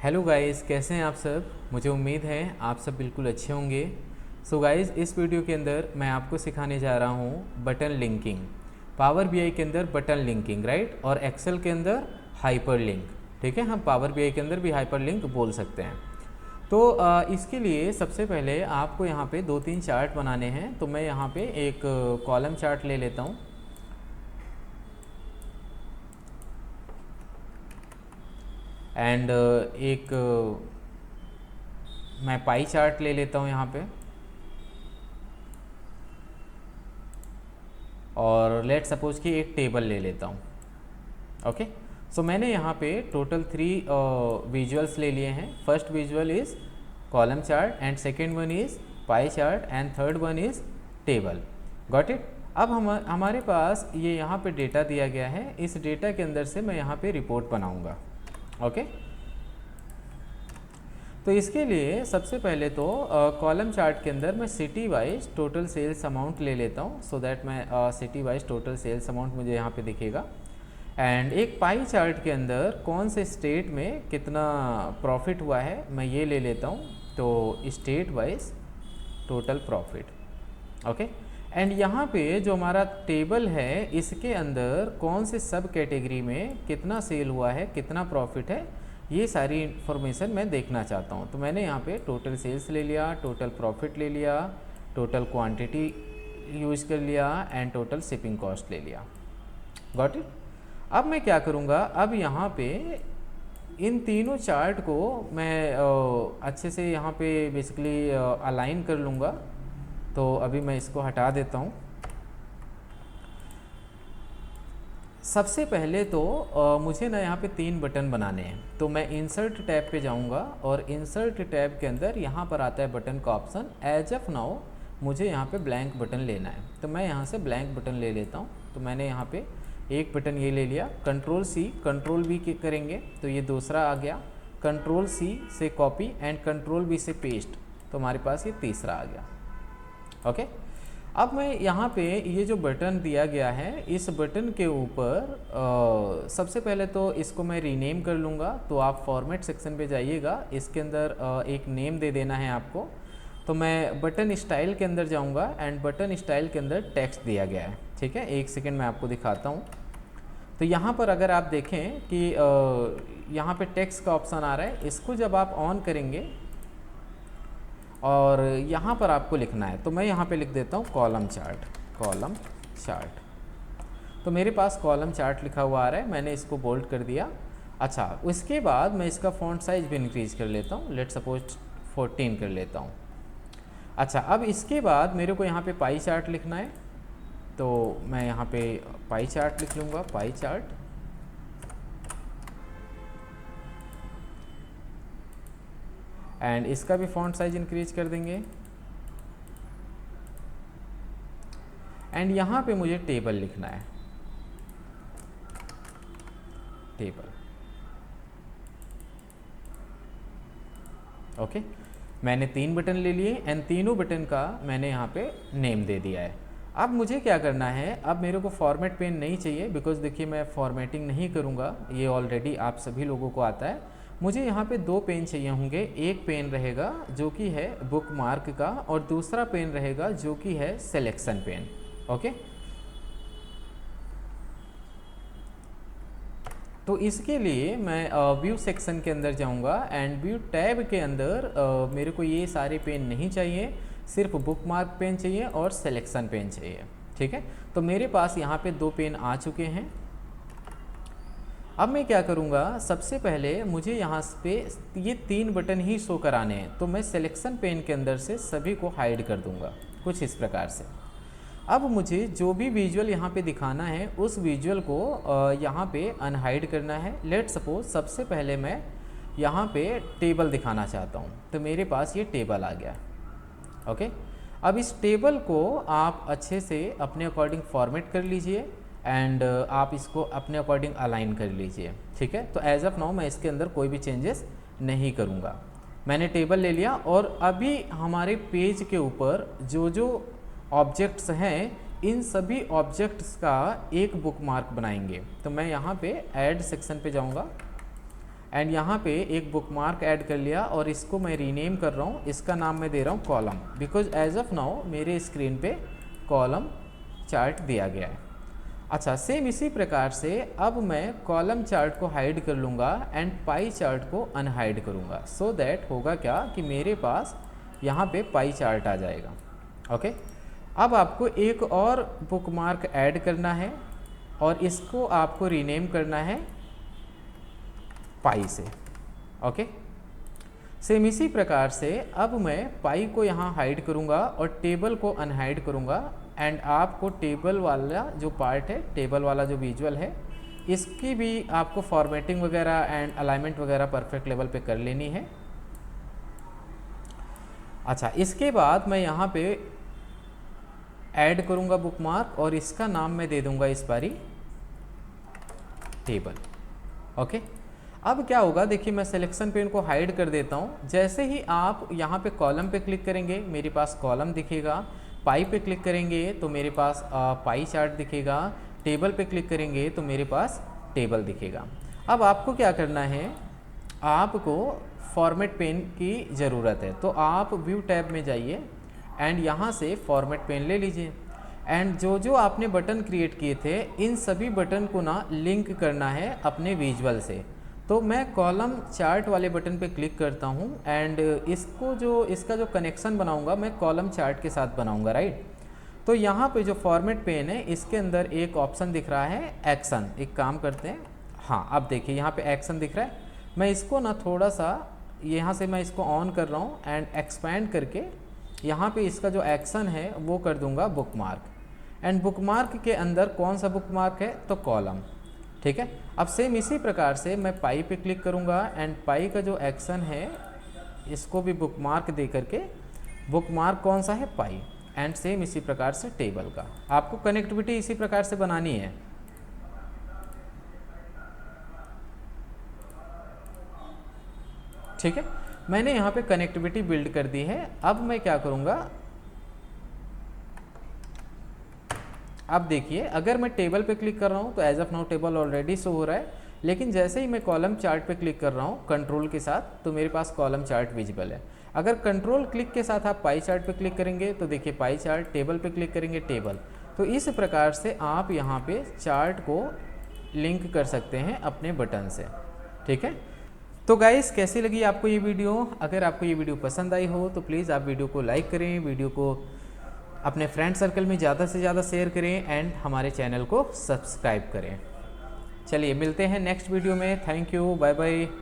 Hello guys, कैसे हैं आप सब। मुझे उम्मीद है आप सब बिल्कुल अच्छे होंगे। सो गाइस, इस वीडियो के अंदर मैं आपको सिखाने जा रहा हूँ बटन लिंकिंग। पावर बीआई के अंदर बटन लिंकिंग, राइट, और एक्सेल के अंदर हाइपर लिंक। ठीक है, हम पावर बीआई के अंदर भी हाइपर लिंक बोल सकते हैं। तो इसके लिए सबसे पहले आपको यहाँ पे 2-3 चार्ट बनाने हैं। तो मैं यहाँ पे एक कॉलम चार्ट ले लेता हूँ एंड एक मैं पाई चार्ट ले लेता हूँ यहाँ पे, और लेट सपोज कि एक टेबल ले लेता हूँ। ओके, सो मैंने यहाँ पे टोटल 3 विजुअल्स ले लिए हैं। First visual is column chart and second one is pie chart and third one is table. Got it. अब हमारे पास ये यहाँ पे डेटा दिया गया है। इस डेटा के अंदर से मैं यहाँ पे रिपोर्ट बनाऊँगा। ओके, तो इसके लिए सबसे पहले तो कॉलम चार्ट के अंदर मैं city wise total sales amount ले लेता हूँ, सो दैट मैं city wise total sales amount मुझे यहाँ पे दिखेगा। एंड एक पाई चार्ट के अंदर कौन से स्टेट में कितना प्रॉफिट हुआ है मैं ये ले लेता हूँ, तो state wise total profit. Okay, and यहाँ पे जो हमारा टेबल है इसके अंदर कौन से सब कैटेगरी में कितना सेल हुआ है, कितना प्रॉफिट है, ये सारी इन्फॉर्मेशन मैं देखना चाहता हूँ। तो मैंने यहाँ पे टोटल सेल्स ले लिया, टोटल प्रॉफिट ले लिया, टोटल क्वांटिटी यूज़ कर लिया एंड टोटल शिपिंग कॉस्ट ले लिया। Got it. अब मैं क्या करूँगा, अब यहाँ पे इन तीनों चार्ट को मैं अच्छे से यहाँ पे बेसिकली अलाइन कर लूँगा। तो अभी मैं इसको हटा देता हूँ। सबसे पहले तो मुझे ना यहाँ पे 3 बटन बनाने हैं। तो मैं इंसर्ट टैब पे जाऊँगा और इंसर्ट टैब के अंदर यहाँ पर आता है बटन का ऑप्शन। एज ऑफ नाउ मुझे यहाँ पे ब्लैंक बटन लेना है, तो मैं यहाँ से ब्लैंक बटन ले लेता हूँ। तो मैंने यहाँ पे एक बटन ये ले लिया। कंट्रोल सी कंट्रोल वी करेंगे तो ये दूसरा आ गया। कंट्रोल सी से कॉपी एंड कंट्रोल वी से पेस्ट, तो हमारे पास ये तीसरा आ गया। ओके, अब मैं यहाँ पे ये जो बटन दिया गया है इस बटन के ऊपर सबसे पहले तो इसको मैं रीनेम कर लूँगा। तो आप फॉर्मेट सेक्शन पे जाइएगा, इसके अंदर एक नेम दे देना है आपको। तो मैं बटन स्टाइल के अंदर जाऊँगा एंड बटन स्टाइल के अंदर टेक्स्ट दिया गया है। ठीक है, एक सेकेंड मैं आपको दिखाता हूँ। तो यहाँ पर अगर आप देखें कि यहाँ पे टेक्स्ट का ऑप्शन आ रहा है, इसको जब आप ऑन करेंगे और यहाँ पर आपको लिखना है, तो मैं यहाँ पे लिख देता हूँ कॉलम चार्ट। कॉलम चार्ट, तो मेरे पास कॉलम चार्ट लिखा हुआ आ रहा है, मैंने इसको बोल्ड कर दिया। अच्छा, उसके बाद मैं इसका फ़ॉन्ट साइज़ भी इंक्रीज कर लेता हूँ, लेट सपोज 14 कर लेता हूँ। अच्छा, अब इसके बाद मेरे को यहाँ पे पाई चार्ट लिखना है, तो मैं यहाँ पे पाई चार्ट लिख लूँगा, पाई चार्ट। एंड इसका भी फॉन्ट साइज इंक्रीज कर देंगे। एंड यहाँ पे मुझे टेबल लिखना है, टेबल। ओके, मैंने 3 बटन ले लिए एंड तीनों बटन का मैंने यहाँ पे नेम दे दिया है। अब मुझे क्या करना है, अब मेरे को फॉर्मेट पेन नहीं चाहिए, बिकॉज देखिए मैं फॉर्मेटिंग नहीं करूँगा, ये ऑलरेडी आप सभी लोगों को आता है। मुझे यहाँ पे 2 पेन चाहिए होंगे। एक पेन रहेगा जो कि है बुक मार्क का और दूसरा पेन रहेगा जो कि है सिलेक्शन पेन। ओके, तो इसके लिए मैं व्यू सेक्शन के अंदर जाऊंगा एंड व्यू टैब के अंदर मेरे को ये सारे पेन नहीं चाहिए, सिर्फ बुक मार्क पेन चाहिए और सिलेक्शन पेन चाहिए। ठीक है, तो मेरे पास यहाँ पे 2 पेन आ चुके हैं। अब मैं क्या करूँगा, सबसे पहले मुझे यहाँ पे ये 3 बटन ही शो कराने हैं, तो मैं सिलेक्शन पेन के अंदर से सभी को हाइड कर दूँगा कुछ इस प्रकार से। अब मुझे जो भी विजुअल यहाँ पे दिखाना है उस विजुअल को यहाँ पे अनहाइड करना है। लेट सपोज सबसे पहले मैं यहाँ पे टेबल दिखाना चाहता हूँ, तो मेरे पास ये टेबल आ गया। ओके, अब इस टेबल को आप अच्छे से अपने अकॉर्डिंग फॉर्मेट कर लीजिए एंड आप इसको अपने अकॉर्डिंग अलाइन कर लीजिए। ठीक है, तो एज ऑफ नाउ मैं इसके अंदर कोई भी चेंजेस नहीं करूँगा। मैंने टेबल ले लिया और अभी हमारे पेज के ऊपर जो जो ऑब्जेक्ट्स हैं इन सभी ऑब्जेक्ट्स का एक बुक मार्क बनाएंगे। तो मैं यहाँ पे ऐड सेक्शन पे जाऊँगा एंड यहाँ पे एक बुकमार्क ऐड कर लिया और इसको मैं रीनेम कर रहा हूँ, इसका नाम मैं दे रहा हूँ column, because as of now मेरे स्क्रीन पे कॉलम चार्ट दिया गया है। अच्छा, सेम इसी प्रकार से अब मैं कॉलम चार्ट को हाइड कर लूँगा एंड पाई चार्ट को अनहाइड करूँगा, सो दैट होगा क्या कि मेरे पास यहाँ पे पाई चार्ट आ जाएगा। ओके, अब आपको एक और बुकमार्क ऐड करना है और इसको आपको रीनेम करना है पाई से। ओके, सेम इसी प्रकार से अब मैं पाई को यहाँ हाइड करूँगा और टेबल को अनहाइड करूँगा एंड आपको टेबल वाला जो पार्ट है, टेबल वाला जो विजुअल है, इसकी भी आपको फॉर्मेटिंग वगैरह एंड अलाइनमेंट वगैरह परफेक्ट लेवल पे कर लेनी है। अच्छा, इसके बाद मैं यहाँ पे ऐड करूँगा बुकमार्क और इसका नाम मैं दे दूँगा इस बारी टेबल। ओके, अब क्या होगा, देखिए मैं सिलेक्शन पेन को हाइड कर देता हूँ। जैसे ही आप यहाँ पे कॉलम पे क्लिक करेंगे मेरे पास कॉलम दिखेगा, पाई पे क्लिक करेंगे तो मेरे पास पाई चार्ट दिखेगा, टेबल पे क्लिक करेंगे तो मेरे पास टेबल दिखेगा। अब आपको क्या करना है, आपको फॉर्मेट पेन की ज़रूरत है, तो आप व्यू टैब में जाइए एंड यहाँ से फॉर्मेट पेन ले लीजिए एंड जो जो आपने बटन क्रिएट किए थे इन सभी बटन को ना लिंक करना है अपने विजुअल से। तो मैं कॉलम चार्ट वाले बटन पे क्लिक करता हूँ एंड इसका जो कनेक्शन बनाऊँगा मैं कॉलम चार्ट के साथ बनाऊँगा, राइट। तो यहाँ पे जो फॉर्मेट पेन है इसके अंदर एक ऑप्शन दिख रहा है एक्शन। एक काम करते हैं, हाँ अब देखिए यहाँ पे एक्शन दिख रहा है, मैं इसको ना थोड़ा सा यहाँ से मैं इसको ऑन कर रहा हूँ एंड एक्सपैंड करके यहाँ पे इसका जो एक्शन है वो कर दूंगा बुकमार्क एंड बुकमार्क के अंदर कौन सा बुकमार्क है, तो कॉलम। ठीक है, अब सेम इसी प्रकार से मैं पाई पे क्लिक करूँगा एंड पाई का जो एक्शन है इसको भी बुकमार्क दे करके, बुकमार्क कौन सा है, पाई। एंड सेम इसी प्रकार से टेबल का आपको कनेक्टिविटी इसी प्रकार से बनानी है। ठीक है, मैंने यहाँ पे कनेक्टिविटी बिल्ड कर दी है। अब मैं क्या करूँगा, अब देखिए अगर मैं टेबल पे क्लिक कर रहा हूँ तो as of now table already show हो रहा है, लेकिन जैसे ही मैं कॉलम चार्ट पे क्लिक कर रहा हूँ कंट्रोल के साथ तो मेरे पास कॉलम चार्ट विजिबल है। अगर कंट्रोल क्लिक के साथ आप पाई चार्ट पे क्लिक करेंगे तो देखिए पाई चार्ट, टेबल पे क्लिक करेंगे टेबल। तो इस प्रकार से आप यहाँ पे चार्ट को लिंक कर सकते हैं अपने बटन से। ठीक है, तो गाइस कैसी लगी आपको ये वीडियो? अगर आपको ये वीडियो पसंद आई हो तो प्लीज़ आप वीडियो को लाइक करें, वीडियो को अपने फ्रेंड सर्कल में ज़्यादा से ज़्यादा शेयर करें एंड हमारे चैनल को सब्सक्राइब करें। चलिए मिलते हैं नेक्स्ट वीडियो में। Thank you, bye bye.